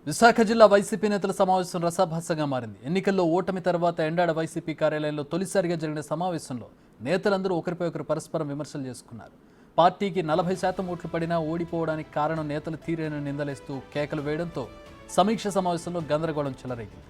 విశాఖ జిల్లా వైసీపీ నేతల సమావేశం రసాభాసంగా మారింది. ఎన్నికల్లో ఓటమి తర్వాత ఎండాడ వైసీపీ కార్యాలయంలో తొలిసారిగా జరిగిన సమావేశంలో నేతలందరూ ఒకరిపై ఒకరు పరస్పరం విమర్శలు చేసుకున్నారు. పార్టీకి 40% ఓట్లు పడినా ఓడిపోవడానికి కారణం నేతల తీరేనని నిందలేస్తూ కేకలు వేయడంతో సమీక్ష సమావేశంలో గందరగోళం చెలరేగింది.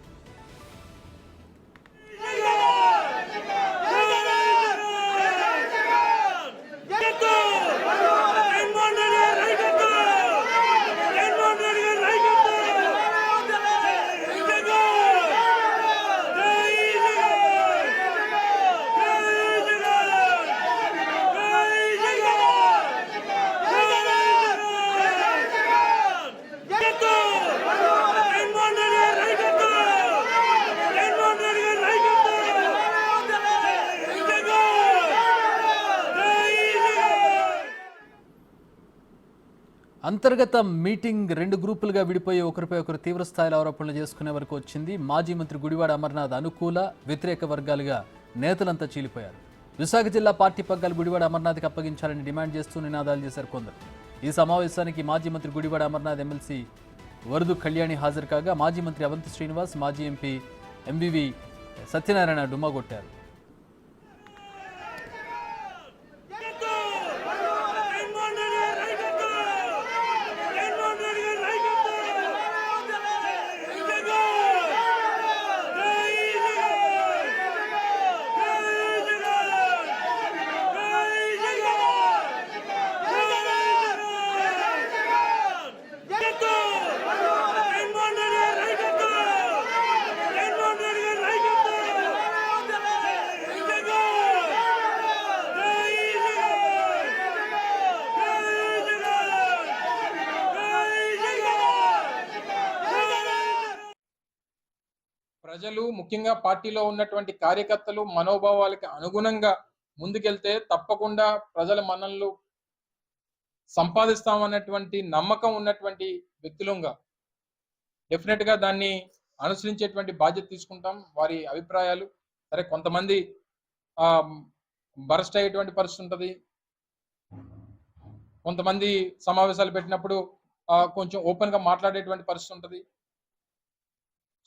అంతర్గత మీటింగ్ రెండు గ్రూపులుగా విడిపోయి ఒకరిపై ఒకరు తీవ్రస్థాయిలో ఆరోపణలు చేసుకునే వరకు వచ్చింది. మాజీ మంత్రి గుడివాడ అమర్నాథ్ అనుకూల వ్యతిరేక వర్గాలుగా నేతలంతా చీలిపోయారు. విశాఖ జిల్లా పార్టీ పగ్గాలు గుడివాడ అమర్నాథ్కి అప్పగించాలని డిమాండ్ చేస్తూ నినాదాలు చేశారు కొందరు. ఈ సమావేశానికి మాజీ మంత్రి గుడివాడ అమర్నాథ్ ఎమ్మెల్సీ వరదు కళ్యాణి హాజరు కాగా మాజీ మంత్రి అవంతి శ్రీనివాస్, మాజీ ఎంపీ ఎంవివి సత్యనారాయణ డుమ్మగొట్టారు. ప్రజలు ముఖ్యంగా పార్టీలో ఉన్నటువంటి కార్యకర్తలు మనోభావాలకి అనుగుణంగా ముందుకెళ్తే తప్పకుండా ప్రజల మన్ననలు సంపాదిస్తామన్నటువంటి నమ్మకం ఉన్నటువంటి వ్యక్తులుగా డెఫినెట్ గా దాన్ని అనుసరించేటువంటి బాధ్యత తీసుకుంటాం. వారి అభిప్రాయాలు సరే కొంతమంది బరస్ట్ అయ్యేటువంటి పరిస్థితి ఉంటుంది. కొంతమంది సమావేశాలు పెట్టినప్పుడు కొంచెం ఓపెన్ గా మాట్లాడేటువంటి పరిస్థితి ఉంటుంది.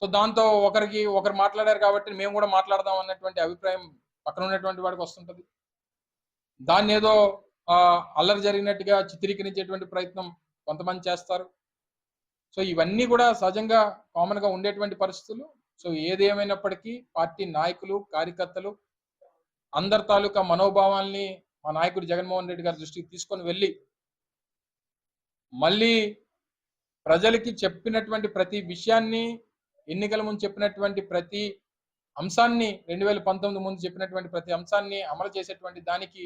సో దాంతో ఒకరు మాట్లాడారు కాబట్టి మేము కూడా మాట్లాడదాం అన్నటువంటి అభిప్రాయం పక్కన ఉన్నటువంటి వాడికి వస్తుంటది. దాన్ని ఏదో అల్లరి జరిగినట్టుగా చిత్రీకరించేటువంటి ప్రయత్నం కొంతమంది చేస్తారు. సో ఇవన్నీ కూడా సహజంగా కామన్ గా ఉండేటువంటి పరిస్థితులు. సో ఏది ఏమైనప్పటికీ పార్టీ నాయకులు కార్యకర్తలు అందరి తాలూకా మనోభావాల్ని మా నాయకుడు జగన్మోహన్ రెడ్డి గారి దృష్టికి తీసుకొని వెళ్ళి మళ్ళీ ప్రజలకి చెప్పినటువంటి ప్రతి విషయాన్ని, ఎన్నికల ముందు చెప్పినటువంటి ప్రతి అంశాన్ని, 2019 ముందు చెప్పినటువంటి ప్రతి అంశాన్ని అమలు చేసేటువంటి దానికి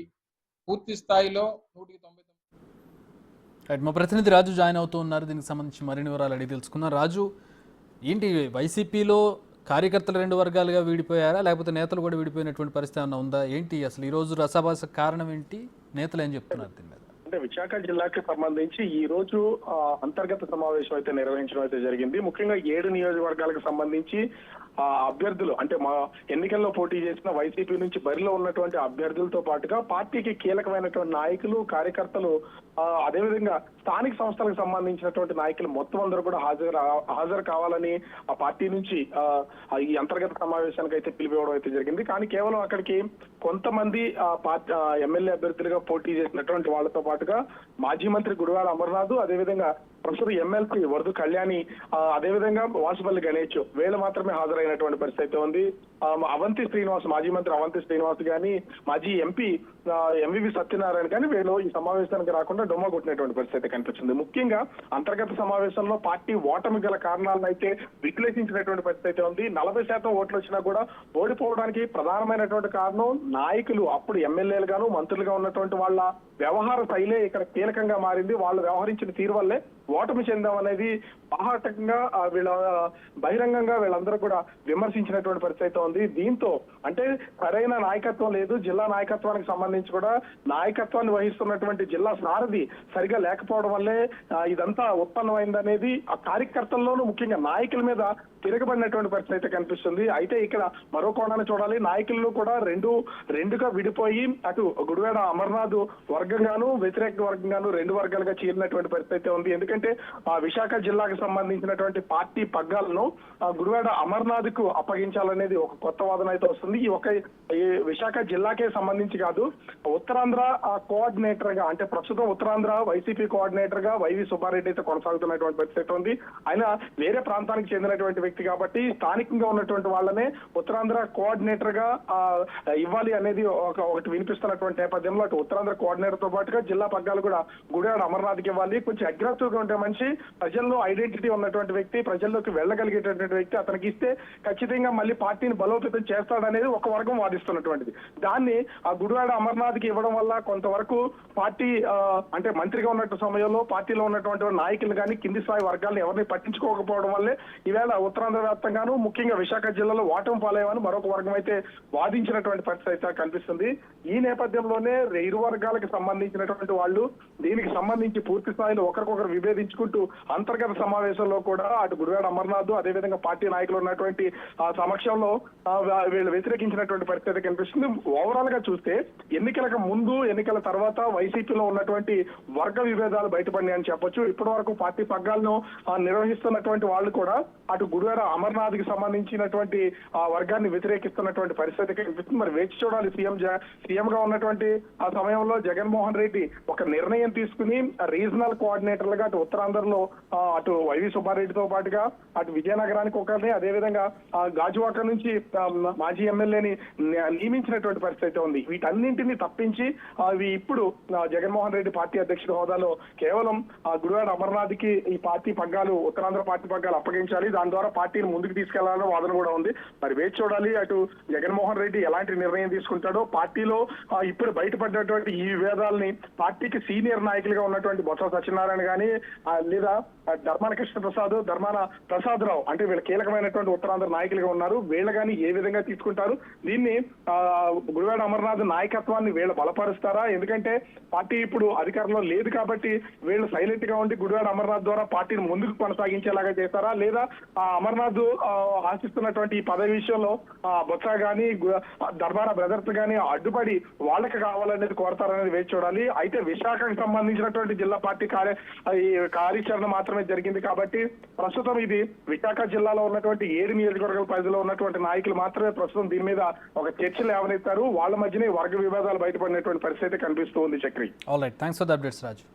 పూర్తి స్థాయిలో 199. మా ప్రతినిధి రాజు జాయిన్ అవుతూ ఉన్నారు. దీనికి సంబంధించి మరిన్ని వివరాలు అడిగి తెలుసుకున్నాం. రాజు, ఏంటి వైసీపీలో కార్యకర్తలు రెండు వర్గాలుగా విడిపోయారా, లేకపోతే నేతలు కూడా విడిపోయినటువంటి పరిస్థితి ఏమన్నా ఉందా? ఏంటి అసలు ఈరోజు రసాభాస కారణం ఏంటి? నేతలు ఏం చెప్తున్నారు దీని మీద? అంటే విశాఖ జిల్లాకి సంబంధించి ఈ రోజు అంతర్గత సమావేశం అయితే నిర్వహించడం అయితే జరిగింది. ముఖ్యంగా 7 నియోజకవర్గాలకు సంబంధించి అభ్యర్థులు అంటే మా ఎన్నికల్లో పోటీ చేసిన వైసీపీ నుంచి బరిలో ఉన్నటువంటి అభ్యర్థులతో పాటుగా పార్టీకి కీలకమైనటువంటి నాయకులు, కార్యకర్తలు, అదేవిధంగా స్థానిక సంస్థలకు సంబంధించినటువంటి నాయకులు మొత్తం అందరూ కూడా హాజరు కావాలని ఆ పార్టీ నుంచి ఈ అంతర్గత సమావేశానికి అయితే పిలిపివ్వడం అయితే జరిగింది. కానీ కేవలం అక్కడికి కొంతమంది పార్టీ ఎమ్మెల్యే అభ్యర్థులుగా పోటీ చేసినటువంటి వాళ్ళతో పాటుగా మాజీ మంత్రి గుడివాడ అమర్నాథ్, అదేవిధంగా ప్రస్తుతం ఎమ్మెల్సీ వరదు కళ్యాణి, అదేవిధంగా వాసుపల్లి గణేష్ వీళ్ళు మాత్రమే హాజరైనటువంటి పరిస్థితి అయితే ఉంది. అవంతి శ్రీనివాస్, మాజీ మంత్రి అవంతి శ్రీనివాస్ గాని, మాజీ ఎంపీ ఎంవివి సత్యనారాయణ కానీ వీళ్ళు ఈ సమావేశానికి రాకుండా డొమ్మ కొట్టినటువంటి పరిస్థితి కనిపిస్తుంది. ముఖ్యంగా అంతర్గత సమావేశంలో పార్టీ ఓటమి గల కారణాలను అయితే విశ్లేషించినటువంటి పరిస్థితి అయితే ఉంది. 40% ఓట్లు వచ్చినా కూడా ఓడిపోవడానికి ప్రధానమైనటువంటి కారణం నాయకులు, అప్పుడు ఎమ్మెల్యేలు గాను మంత్రులుగా ఉన్నటువంటి వాళ్ళ వ్యవహార శైలే ఇక్కడ కీలకంగా మారింది. వాళ్ళు వ్యవహరించిన తీరు వల్లే ఓటమి చెందాం అనేది బాహాటంగా బహిరంగంగా వీళ్ళందరూ కూడా విమర్శించినటువంటి పరిస్థితి ఉంది. దీంతో అంటే సరైన నాయకత్వం లేదు. జిల్లా నాయకత్వానికి సంబంధించి కూడా నాయకత్వాన్ని వహిస్తున్నటువంటి జిల్లా సారథి సరిగా లేకపోవడం వల్లే ఇదంతా ఉత్పన్నమైందనేది ఆ కార్యకర్తల్లోనూ ముఖ్యంగా నాయకుల మీద తిరగబడినటువంటి పరిస్థితి అయితే కనిపిస్తుంది. అయితే ఇక్కడ మరో కోణాన్ని చూడాలి. నాయకులు కూడా రెండుగా విడిపోయి అటు గుడివాడ అమర్నాథ్ వర్గంగాను వ్యతిరేక వర్గంగాను రెండు వర్గాలుగా చీలినటువంటి పరిస్థితి అయితే ఉంది. ఎందుకంటే ఎందుకంటే విశాఖ జిల్లాకు సంబంధించినటువంటి పార్టీ పగ్గాలను గుడివాడ అమర్నాథ్ కు అప్పగించాలనేది ఒక కొత్త వాదన అయితే వస్తుంది. ఈ విశాఖ జిల్లాకే సంబంధించి కాదు, ఉత్తరాంధ్ర కోఆర్డినేటర్ గా అంటే ప్రస్తుతం ఉత్తరాంధ్ర వైసీపీ కోఆర్డినేటర్ గా వైవి సుబ్బారెడ్డి అయితే కొనసాగుతున్నటువంటి పరిస్థితి ఉంది. ఆయన వేరే ప్రాంతానికి చెందినటువంటి వ్యక్తి కాబట్టి స్థానికంగా ఉన్నటువంటి వాళ్ళనే ఉత్తరాంధ్ర కోఆర్డినేటర్ గా ఇవ్వాలి అనేది ఒకటి వినిపిస్తున్నటువంటి నేపథ్యంలో అటు ఉత్తరాంధ్ర కోఆర్డినేటర్ తో పాటుగా జిల్లా పగ్గాలు కూడా గుడివాడ అమర్నాథ్కి ఇవ్వాలి. కొంచెం అగ్రెసివ్ గా ఉంటే మనిషి, ప్రజల్లో ఐడెంటిటీ ఉన్నటువంటి వ్యక్తి, ప్రజల్లోకి వెళ్ళగలిగేటటువంటి వ్యక్తి, అతనికి ఇస్తే ఖచ్చితంగా మళ్ళీ పార్టీని బలోపేతం చేస్తాడనేది ఒక వర్గం వాదిస్తున్నటువంటిది. దాన్ని ఆ గుడివాడ అమర్నాథ్కి ఇవ్వడం వల్ల కొంతవరకు పార్టీ అంటే మంత్రిగా ఉన్నటువంటి సమయంలో పార్టీలో ఉన్నటువంటి నాయకులు కానీ కింది స్థాయి వర్గాలను ఎవరిని పట్టించుకోకపోవడం వల్లే ఈవేళ ఉత్తరాంధ్ర వ్యాప్తంగాను ముఖ్యంగా విశాఖ జిల్లాలో ఓటమి పాలయ్యమని మరొక వర్గం అయితే వాదించినటువంటి పరిస్థితి అయితే కనిపిస్తుంది. ఈ నేపథ్యంలోనే ఇరు వర్గాలకు సంబంధించినటువంటి వాళ్ళు దీనికి సంబంధించి పూర్తి స్థాయిలో ఒకరికొకరు విభేదించుకుంటూ అంతర్గత సమావేశంలో కూడా అటు గుడివాడ అమర్నాథ్ అదేవిధంగా పార్టీ నాయకులు ఉన్నటువంటి సమక్షంలో వీళ్ళు వ్యతిరేకించినటువంటి పరిస్థితి కనిపిస్తుంది. ఓవరాల్ గా చూస్తే ఎన్నికలకు ముందు ఎన్నికల తర్వాత వైసీపీలో ఉన్నటువంటి వర్గ విభేదాలు బయటపడినాయని చెప్పొచ్చు. ఇప్పటి వరకు పార్టీ పగ్గాలను నిర్వహిస్తున్నటువంటి వాళ్ళు కూడా అటు గుడివాడ అమర్నాథ్ కి సంబంధించినటువంటి వర్గాన్ని వ్యతిరేకిస్తున్నటువంటి పరిస్థితి కనిపిస్తుంది. మరి వేచి చూడాలి. సీఎం గా ఉన్నటువంటి ఆ సమయంలో జగన్మోహన్ రెడ్డి ఒక నిర్ణయం తీసుకుని రీజనల్ కోఆర్డినేటర్లుగా అటు ఉత్తరాంధ్రలో అటు వైవి సుబ్బారెడ్డితో పాటుగా అటు విజయనగరానికి ఒకరిని, అదేవిధంగా గాజువాక నుంచి మాజీ ఎమ్మెల్యేని నియమించినటువంటి పరిస్థితి ఉంది. వీటన్నింటినీ తప్పించి అవి ఇప్పుడు జగన్మోహన్ రెడ్డి పార్టీ అధ్యక్షుడి హోదాలో కేవలం గుడివాడ అమర్నాథ్ కి ఈ పార్టీ పగ్గాలు ఉత్తరాంధ్ర పార్టీ పగ్గాలు అప్పగించాలి, దాని ద్వారా పార్టీని ముందుకు తీసుకెళ్లాలనే వాదన కూడా ఉంది. మరి వేచి చూడాలి అటు జగన్మోహన్ రెడ్డి ఎలాంటి నిర్ణయం తీసుకుంటాడో. పార్టీలో ఇప్పుడు బయటపడినటువంటి ఈ విభేదాలని పార్టీకి సీనియర్ నాయకులుగా ఉన్నటువంటి బొత్స సత్యనారాయణ గానీ లేదా ధర్మాన కృష్ణ ప్రసాద్, ధర్మాన ప్రసాదరావు అంటే వీళ్ళ కీలకమైనటువంటి ఉత్తరాంధ్ర నాయకులుగా ఉన్నారు. వీళ్ళ గానీ ఏ విధంగా తీసుకుంటారు, దీన్ని గుడివాడ అమర్నాథ్ నాయకత్వాన్ని వీళ్ళు బలపరుస్తారా? ఎందుకంటే పార్టీ ఇప్పుడు అధికారంలో లేదు కాబట్టి వీళ్ళు సైలెంట్ గా ఉండి గుడివాడ అమర్నాథ్ ద్వారా పార్టీని ముందుకు కొనసాగించేలాగా చేస్తారా, లేదా అమర్నాథ్ ఆశిస్తున్నటువంటి ఈ పదవి విషయంలో బొత్స గానీ ధర్మాన బ్రదర్స్ గానీ అడ్డుపడి వాళ్ళకి కావాలనేది కోరతారనేది వేచి చూడాలి. అయితే విశాఖకు సంబంధించినటువంటి జిల్లా పార్టీ కార్యాచరణ మాత్రమే జరిగింది కాబట్టి ప్రస్తుతం ఇది విశాఖ జిల్లాలో ఉన్నటువంటి 7 నియోజకవర్గాల పరిధిలో ఉన్నటువంటి నాయకులు మాత్రమే ప్రస్తుతం దీని మీద ఒక చర్చలు లేవనెత్తారు. వాళ్ళ మధ్యనే వర్గ వివాదాలు బయటపడినటువంటి పరిస్థితి కనిపిస్తూ ఉంది. Chakri. All right, thanks for the updates Raju.